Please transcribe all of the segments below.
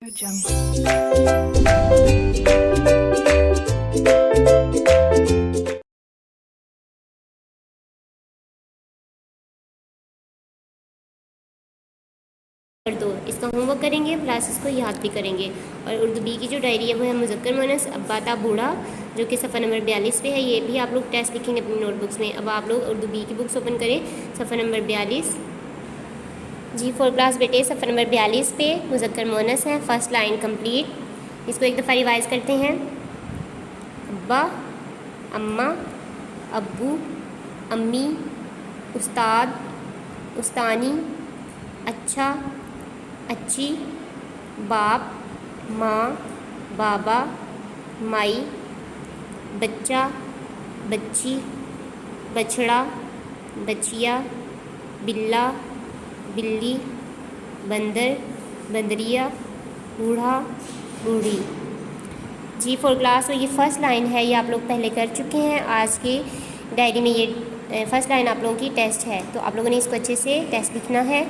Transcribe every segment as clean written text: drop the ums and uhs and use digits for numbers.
दो इसका होमवर्क करेंगे प्लस इसको याद भी करेंगे। और उर्दू बी की जो डायरी है वो है मुज़क्कर मुअन्नस अब्बाता बूढ़ा, जो कि सफ़ा नंबर 42 पे है। ये भी आप लोग टेस्ट लिखेंगे अपनी नोटबुक्स में। अब आप लोग उर्दू बी की बुक्स ओपन करें, सफ़ा नंबर 42 जी 4 क्लास बेटे, सफ़ा नंबर 42 पे मुज़क्कर मुअन्नस है। First line complete. इसको एक दफ़ा रिवाइज करते हैं। अब्बा, अम्मा, अब्बू, अम्मी, उस्ताद, उस्तानी, अच्छा, अच्छी, बाप, माँ, बाबा, माई, बच्चा, बच्ची, बछड़ा, बछिया, बिल्ला, बिल्ली, बंदर, बंदरिया, बूढ़ा, बूढ़ी। जी 4 क्लास। और ये फर्स्ट लाइन है, ये आप लोग पहले कर चुके हैं। आज की डायरी में ये फर्स्ट लाइन आप लोगों की टेस्ट है, तो आप लोगों ने इसको अच्छे से टेस्ट लिखना है,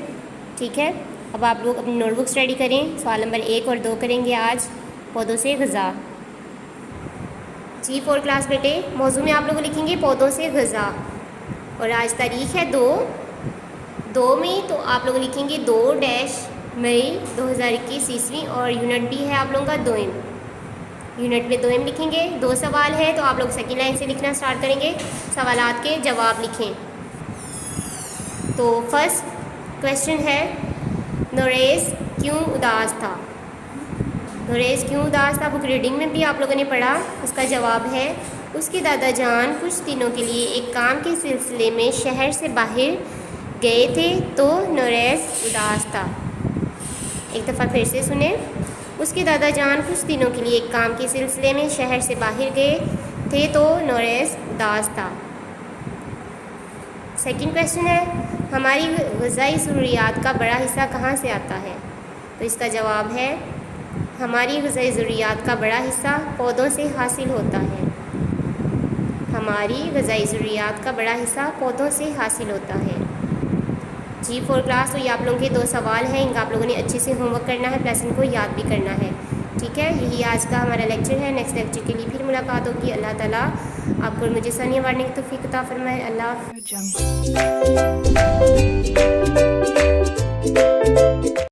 ठीक है। अब आप लोग अपनी नोटबुक्स रेडी करें। सवाल नंबर 1 और 2 करेंगे आज, पौधों से ग़िज़ा। जी 4 क्लास बेटे, मौजू में आप लोग लिखेंगे पौधों से ग़िज़ा। और आज तारीख़ है 2 मई, तो आप लोग लिखेंगे 2-मई 2021 ईस्वी। और यूनिट भी है आप लोगों का 2 यूनिट में 2 लिखेंगे। 2 सवाल है, तो आप लोग सेकेंड लाइन से लिखना स्टार्ट करेंगे। सवालात के जवाब लिखें। तो फर्स्ट क्वेश्चन है, नोरेस क्यों उदास था? नोरेस क्यों उदास था? बुक रीडिंग में भी आप लोगों ने पढ़ा। उसका जवाब है, उसके दादा जान कुछ दिनों के लिए एक काम के सिलसिले में शहर से बाहर गए थे, तो नोरेस उदास था। एक दफ़ा फिर से सुने। उसके दादा जान कुछ दिनों के लिए एक काम के सिलसिले में शहर से बाहर गए थे, तो नोरेस उदास था। सेकंड क्वेश्चन है, हमारी ग़िज़ाई ज़रूरियात का बड़ा हिस्सा कहाँ से आता है? तो इसका जवाब है, हमारी ग़िज़ाई ज़रूरियात का बड़ा हिस्सा पौधों से हासिल होता है। हमारी ग़िज़ाई ज़रूरियात का बड़ा हिस्सा पौधों से हासिल होता है। जी 4 क्लास। तो ये आप लोगों के 2 सवाल हैं, इनका आप लोगों ने अच्छे से होमवर्क करना है, प्लस इनको याद भी करना है, ठीक है। यही आज का हमारा लेक्चर है। नेक्स्ट लेक्चर के लिए फिर मुलाकात होगी। अल्लाह ताला आपको और मुझे सानिया वारने की तौफीक अता फरमाए। अल्लाह।